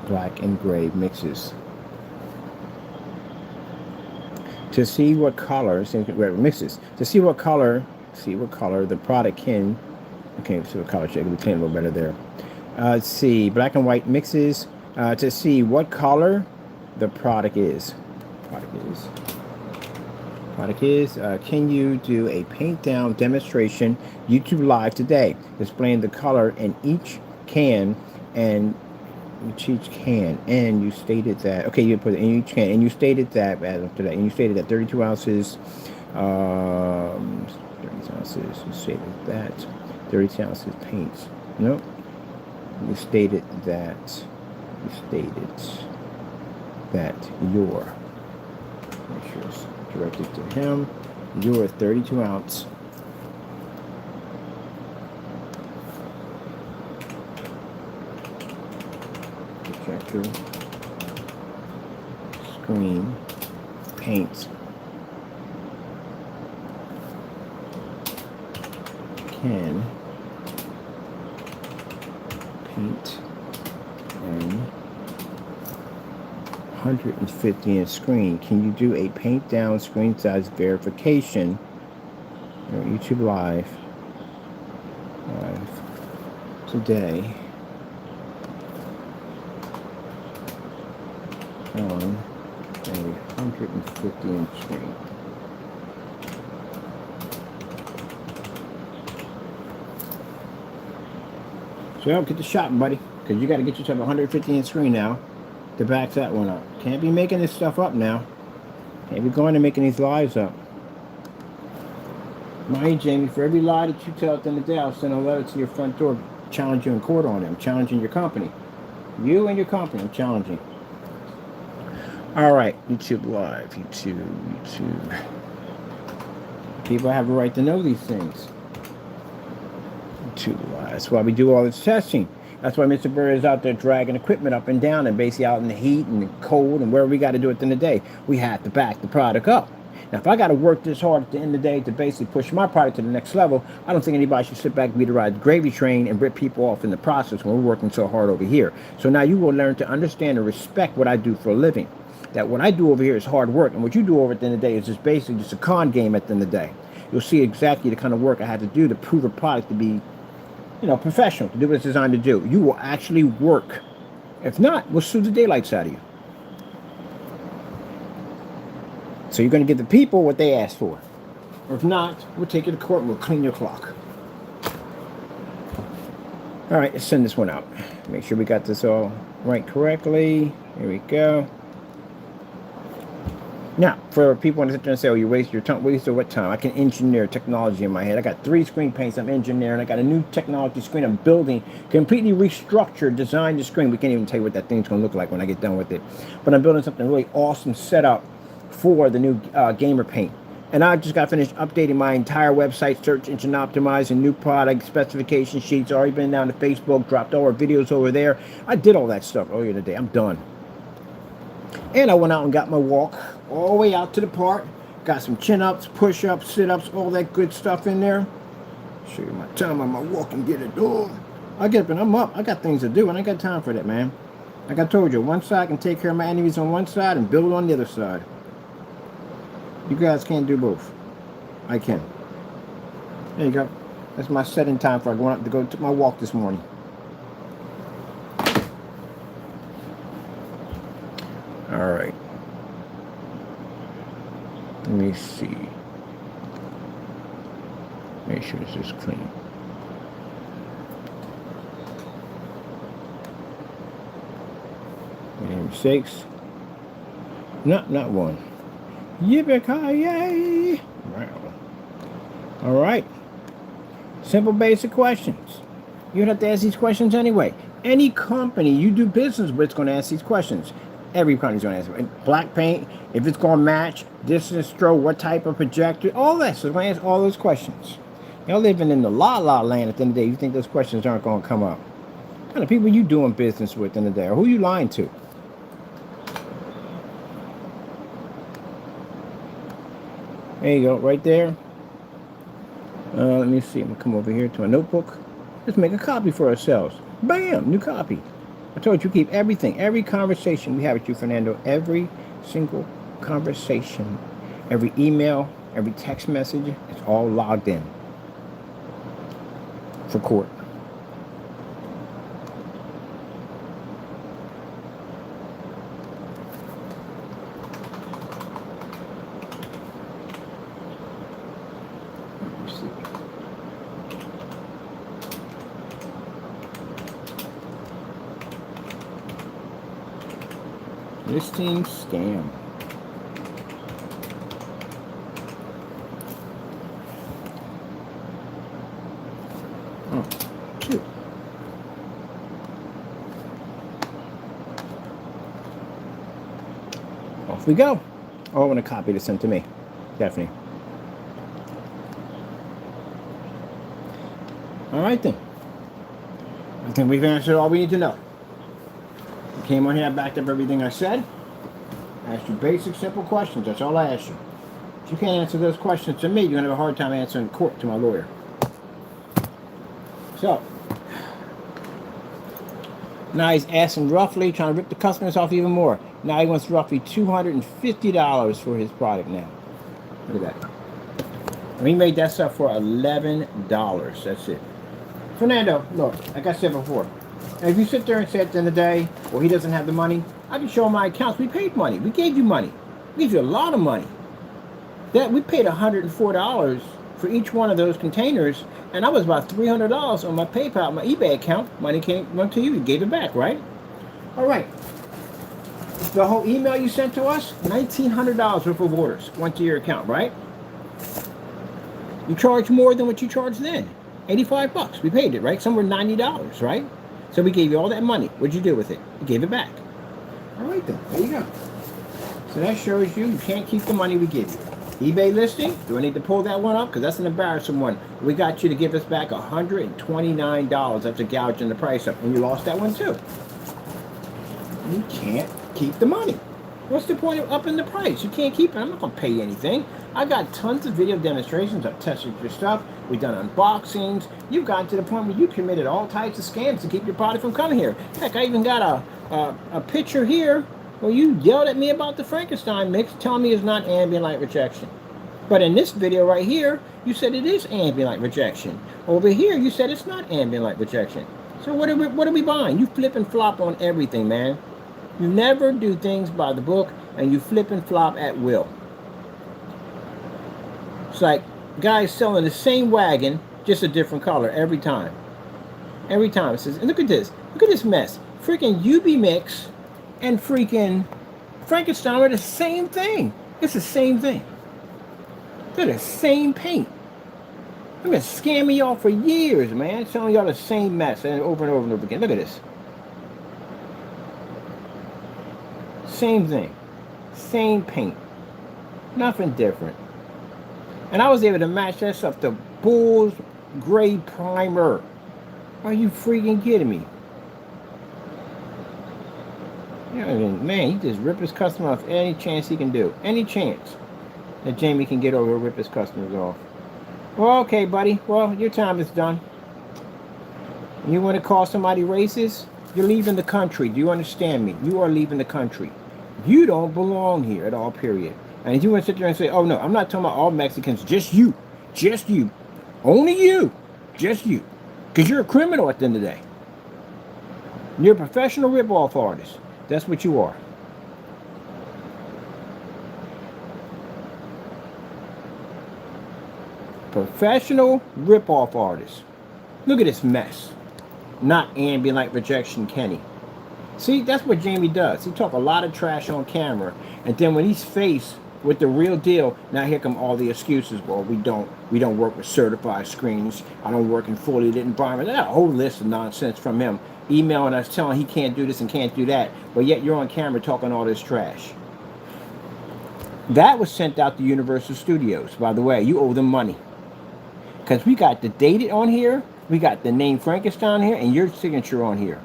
Speaker 1: black and gray mixes. To see what color mixes. To see what color the product can. Okay, so the color shade will be clean a little better there. Let's see, black and white mixes. To see what color the product is. Can you do a paint down demonstration YouTube live today, displaying the color in each can and you stated that, okay, you put it in each can, and you stated that as of today, and you stated that 32 ounces, 30 ounces, you stated that 30 ounces paints. Nope. You stated that your, make sure it's directed to him, your 32 ounce projector screen paints can paint an 150-inch screen. Can you do a paint down screen size verification on YouTube live today on a 150-inch screen. So get the shot, buddy, because you got to get yourself a 150-inch screen now to back that one up. Can't be making this stuff up now. Can't be going and making these lies up. Mind, Jamie, for every lie that you tell at the end of the day, I'll send a letter to your front door, challenge you in court on it. I'm challenging your company. You and your company, I'm challenging. All right, YouTube Live, YouTube. People have a right to know these things. YouTube Live. That's why we do all this testing. That's why Mr. Burr is out there dragging equipment up and down and basically out in the heat and the cold and wherever we got to do it at the end of the day. We have to back the product up. Now, if I got to work this hard at the end of the day to basically push my product to the next level, I don't think anybody should sit back and be the ride gravy train and rip people off in the process when we're working so hard over here. So now you will learn to understand and respect what I do for a living. That what I do over here is hard work, and what you do over at the end of the day is just basically just a con game at the end of the day. You'll see exactly the kind of work I had to do to prove a product to be, professional, to do what it's designed to do. You will actually work. If not, we'll sue the daylights out of you. So you're going to give the people what they asked for. Or if not, we'll take you to court and we'll clean your clock. All right, let's send this one out. Make sure we got this all right correctly. Here we go. Now, for people who sit there and say, oh, you waste your time. Waste of what time? I can engineer technology in my head. I got 3 screen paints I'm engineering. I got a new technology screen I'm building. Completely restructured, designed the screen. We can't even tell you what that thing's going to look like when I get done with it. But I'm building something really awesome set up for the new gamer paint. And I just got finished updating my entire website, search engine optimizing, new product, specification sheets. Already been down to Facebook, dropped all our videos over there. I did all that stuff earlier today. I'm done. And I went out and got my walk all the way out to the park. Got some chin-ups, push-ups, sit-ups, all that good stuff in there. Show you my time on my walk and get it done. I get up and I'm up. I got things to do and I got time for that, man. Like I told you, one side I can take care of my enemies on one side and build on the other side. You guys can't do both. I can. There you go. That's my setting time for going out to go to my walk this morning. All right. Let me see. Make sure this is clean. Any mistakes? Not one. Yippee-ki-yay! Wow. All right. Simple, basic questions. You don't have to ask these questions anyway. Any company you do business with is going to ask these questions. Every company's going to ask. Black paint, if it's going to match, distance stroke, what type of projector, all that. So they're going to ask all those questions. You're living in the la-la land at the end of the day. You think those questions aren't going to come up. What kind of people you doing business with in the day? Or who you lying to? There you go, right there. Let me see. I'm going to come over here to my notebook. Let's make a copy for ourselves. Bam! New copy. I told you, keep everything, every conversation we have with you, Fernando, every single conversation, every email, every text message, it's all logged in for court. Listing scam. Oh, shoot. Off we go. Oh, I want to copy this sent to me. Definitely. All right then. I think we've answered all we need to know. Came on here, I backed up everything I said. I asked you basic, simple questions. That's all I asked you. If you can't answer those questions to me, you're going to have a hard time answering in court to my lawyer. So, now he's asking roughly, trying to rip the customers off even more. Now he wants roughly $250 for his product now. Look at that. And he made that stuff for $11. That's it. Fernando, look, like I said before, if you sit there and say at the end of the day, well, he doesn't have the money, I can show my accounts. We paid money. We gave you money. We gave you a lot of money. That we paid $104 for each one of those containers, and that was about $300 on my PayPal, my eBay account. Money went to you. You gave it back, right? All right. The whole email you sent to us, $1,900 worth of orders went to your account, right? You charge more than what you charged then. $85. We paid it, right? Somewhere $90, right? So we gave you all that money. What'd you do with it? You gave it back. All right then. There you go. So that shows you can't keep the money we give you. eBay listing, do I need to pull that one up? Because that's an embarrassing one. We got you to give us back $129 after gouging the price up. And you lost that one too. You can't keep the money. What's the point of upping the price? You can't keep it. I'm not going to pay you anything. I got tons of video demonstrations. I've tested your stuff. We've done unboxings. You've gotten to the point where you committed all types of scams to keep your product from coming here. Heck, I even got a picture here where you yelled at me about the Frankenstein mix, telling me it's not ambient light rejection. But in this video right here, you said it is ambient light rejection. Over here, you said it's not ambient light rejection. So what are we buying? You flip and flop on everything, man. You never do things by the book, and you flip and flop at will. It's like guys selling the same wagon, just a different color every time. Every time it says, and look at this mess. Freaking UB mix and freaking Frankenstein are the same thing. It's the same thing. They're the same paint. I've been scamming y'all for years, man. Selling y'all the same mess and over and over and over again. Look at this. Same thing. Same paint. Nothing different. And I was able to match that stuff to Bull's Gray Primer. Are you freaking kidding me? Yeah, I mean, man, he just rip his customer off any chance he can do. Any chance that Jaime can get over to rip his customers off. Well, okay, buddy. Well, your time is done. You want to call somebody racist? You're leaving the country. Do you understand me? You are leaving the country. You don't belong here at all, period. And if you want to sit there and say, oh, no, I'm not talking about all Mexicans. Just you. Just you. Only you. Just you. Because you're a criminal at the end of the day. You're a professional rip-off artist. That's what you are. Professional rip-off artist. Look at this mess. Not ambient light rejection Kenny. See, that's what Jaime does. He talk a lot of trash on camera, and then when he's faced with the real deal, now here come all the excuses. Well, we don't work with certified screens. I don't work in fully lit environment. That whole list of nonsense from him, emailing us telling he can't do this and can't do that, but yet you're on camera talking all this trash. That was sent out to Universal Studios, by the way. You owe them money. Because we got the dated on here, we got the name Frankenstein here, and your signature on here.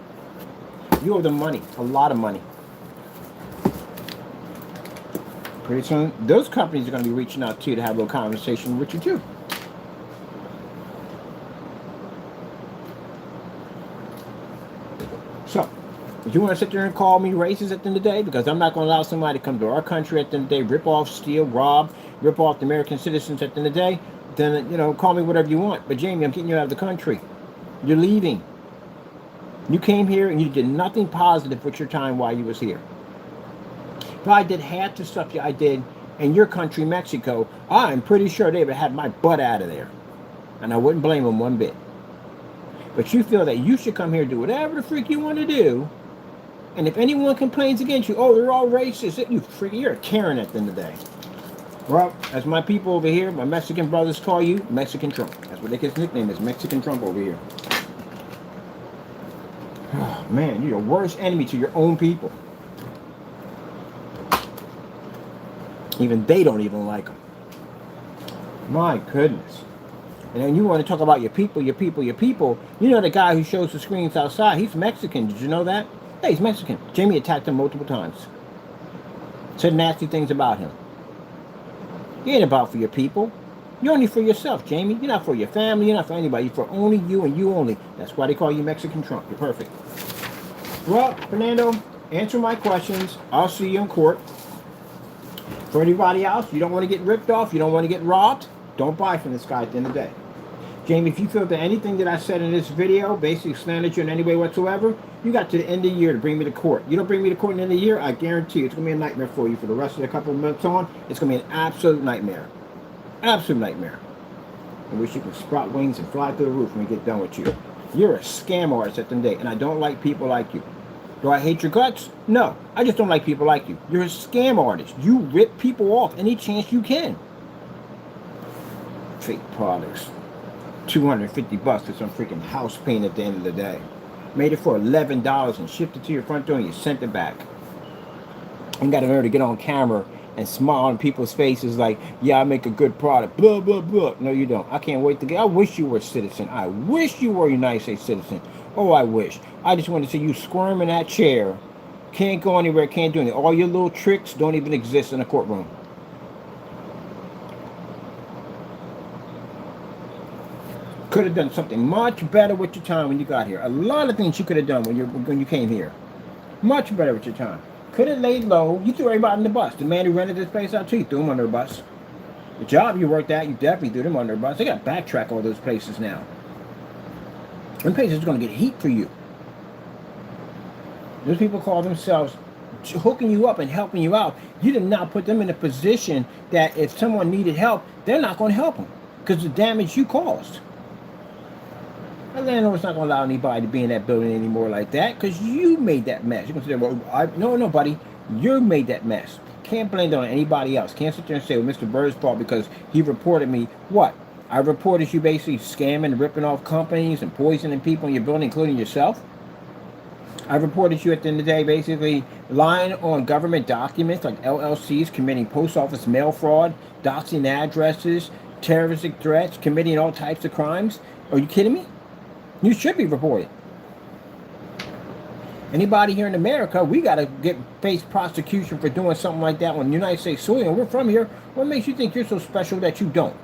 Speaker 1: You owe them money, a lot of money. Pretty soon, those companies are going to be reaching out to you to have a little conversation with you too. So, if you want to sit there and call me racist at the end of the day, because I'm not going to allow somebody to come to our country at the end of the day, rip off, steal, rob, rip off the American citizens at the end of the day, then, you know, call me whatever you want. But Jaime, I'm getting you out of the country. You're leaving. You came here and you did nothing positive with your time while you was here. If I did half the stuff I did in your country, Mexico, I'm pretty sure they would have had my butt out of there. And I wouldn't blame them one bit. But you feel that you should come here and do whatever the freak you want to do. And if anyone complains against you, oh, they're all racist. You freak, you're a Karen at the end of the day. Well, as my people over here, my Mexican brothers call you, Mexican Trump. That's what his nickname is, Mexican Trump over here. Oh, man, you're your worst enemy to your own people. Even they don't even like them. My goodness. And then you want to talk about your people, your people, your people. You know the guy who shows the screens outside, he's Mexican. Did you know that? Hey, he's Mexican. Jaime attacked him multiple times. Said nasty things about him. You ain't about for your people. You're only for yourself, Jaime. You're not for your family. You're not for anybody. You're for only you and you only. That's why they call you Mexican Trump. You're perfect. Well, Fernando, answer my questions. I'll see you in court. For anybody else, you don't want to get ripped off, you don't want to get robbed, don't buy from this guy at the end of the day. Jamie, if you feel that anything that I said in this video basically slandered you in any way whatsoever, you got to the end of the year to bring me to court. You don't bring me to court in the end of the year, I guarantee you it's going to be a nightmare for you for the rest of the couple of months on. It's going to be an absolute nightmare. Absolute nightmare. I wish you could sprout wings and fly through the roof when we get done with you. You're a scam artist at the end of the day, and I don't like people like you. Do I hate your guts? No. I just don't like people like you. You're a scam artist. You rip people off any chance you can. Fake products. $250 for some freaking house paint at the end of the day. Made it for $11 and shipped it to your front door and you sent it back. You got a nerve to get on camera and smile on people's faces like, yeah, I make a good product, blah, blah, blah. No, you don't. I can't wait to get, I wish you were a citizen. I wish you were a United States citizen. Oh, I wish. I just want to see you squirm in that chair. Can't go anywhere, can't do anything. All your little tricks don't even exist in a courtroom. Could have done something much better with your time when you got here. A lot of things you could have done when you came here. Much better with your time. Could have laid low. You threw everybody in the bus. The man who rented this place out to you, threw him under the bus. The job you worked at, you definitely threw them under the bus. They got to backtrack all those places now. Them places are going to get heat for you. Those people call themselves hooking you up and helping you out. You did not put them in a position that if someone needed help, they're not going to help them because of the damage you caused. The landlord's not going to allow anybody to be in that building anymore like that because you made that mess. You're going to say, well, no, buddy, you made that mess. Can't blame it on anybody else. Can't sit there and say, well, Mr. Bird's fault because he reported me. What? I reported you basically scamming, ripping off companies and poisoning people in your building, including yourself. I reported you at the end of the day basically lying on government documents like LLCs, committing post office mail fraud, doxing addresses, terroristic threats, committing all types of crimes. Are you kidding me? You should be reported. Anybody here in America, we got to face prosecution for doing something like that on the United States soil. And we're from here. What makes you think you're so special that you don't?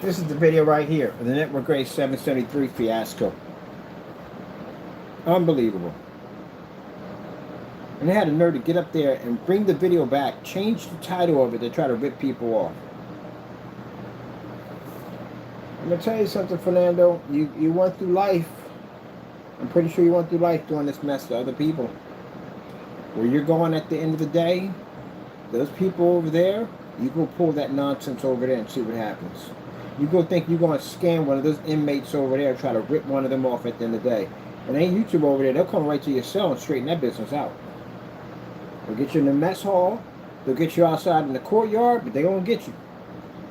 Speaker 1: This is the video right here of the Network Grade 773 fiasco. Unbelievable. And they had a nerve to get up there and bring the video back, change the title of it to try to rip people off. I'm going to tell you something, Fernando. You went through life. I'm pretty sure you went through life doing this mess to other people. Where you're going at the end of the day, those people over there, you go pull that nonsense over there and see what happens. You go think you're going to scam one of those inmates over there and try to rip one of them off at the end of the day. And ain't YouTube over there. They'll come right to your cell and straighten that business out. They'll get you in the mess hall. They'll get you outside in the courtyard, but they won't get you.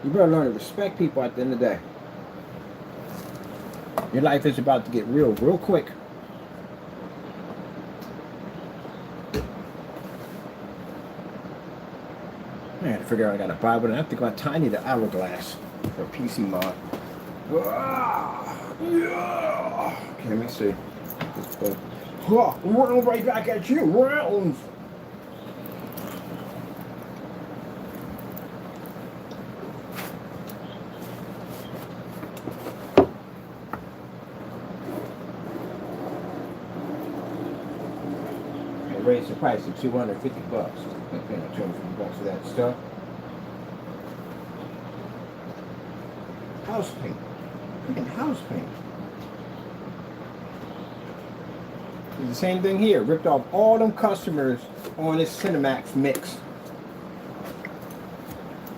Speaker 1: You better learn to respect people at the end of the day. Your life is about to get real quick. I had to figure out I got a Bible and I have to go out tiny the hourglass for a PC mod. Yeah. Okay, let me see. Round right back at you. Rounds. Raise the price to $250. I'm paying $250 for that stuff. House paint. Freaking house paint. It's the same thing here. Ripped off all them customers on this Cinemax mix.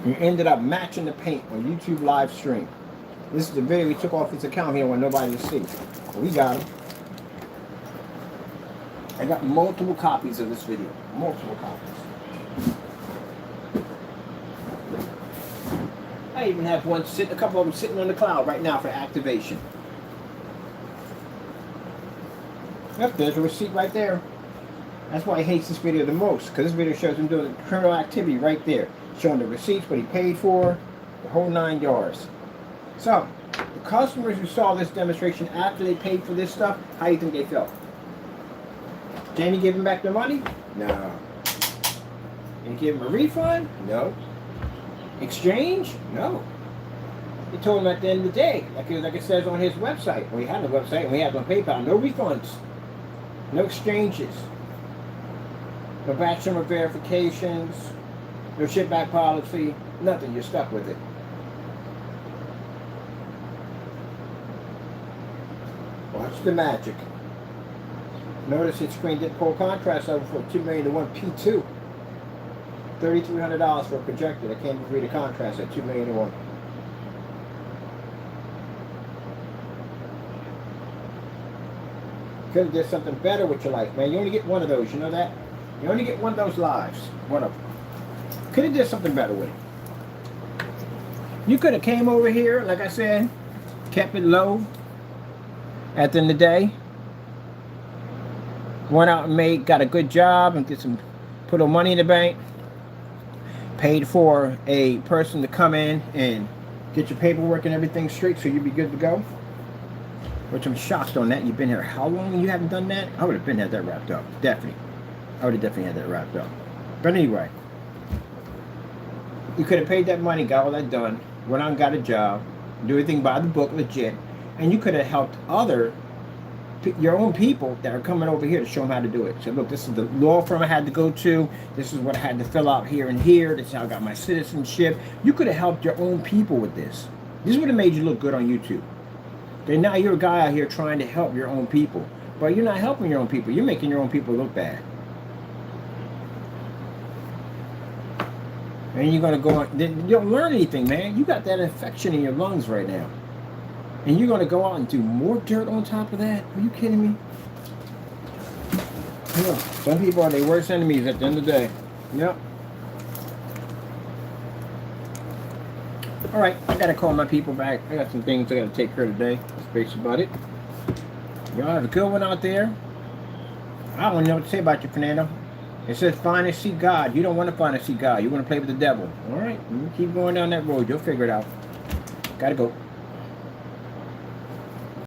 Speaker 1: You ended up matching the paint on YouTube live stream. This is the video we took off his account here when nobody to see. We got him. I got multiple copies of this video. Multiple copies. I even have one sitting, a couple of them sitting on the cloud right now for activation. Yep, there's a receipt right there. That's why he hates this video the most, because this video shows him doing criminal activity right there. Showing the receipts, what he paid for, the whole 9 yards. So, the customers who saw this demonstration after they paid for this stuff, how do you think they felt? Jaime gave him back their money? No. Did he give him a refund? No. Exchange? No. He told him at the end of the day, like it says on his website, well, he had a website and we have on PayPal, no refunds, no exchanges, no batch number verifications, No ship back policy, nothing. You're stuck with it. Watch the magic. Notice its screen didn't pull contrast over for 2 million to 1 P2. $3,300 for a projector that can't read the contrast at 2 million to 1. Could have did something better with your life, man. You only get one of those, you know that? You only get one of those lives. One of them. Could have did something better with it. You could have came over here, like I said, kept it low at the end of the day. Went out and got a good job and put a little money in the bank. Paid for a person to come in and get your paperwork and everything straight so you'd be good to go. Which I'm shocked on that. You've been here how long and you haven't done that? I would have had that wrapped up. Definitely. I would have definitely had that wrapped up. But anyway. You could have paid that money, got all that done, went out and got a job, do everything by the book, legit, and you could have helped your own people that are coming over here to show them how to do it. So look, this is the law firm I had to go to. This is what I had to fill out here and here. This is how I got my citizenship. You could have helped your own people with this. This would have made you look good on YouTube. Okay, now you're a guy out here trying to help your own people, but you're not helping your own people. You're making your own people look bad. And you're going to go on, you don't learn anything, man. You got that infection in your lungs right now. And you're going to go out and do more dirt on top of that? Are you kidding me? Yeah. Some people are their worst enemies at the end of the day. Yep. Alright, I got to call my people back. I got some things I got to take care of today. That's basically about it. Y'all have a good one out there. I don't know what to say about you, Fernando. It says find and see God. You don't want to find and see God. You want to play with the devil. Alright, you keep going down that road. You'll figure it out. Gotta go.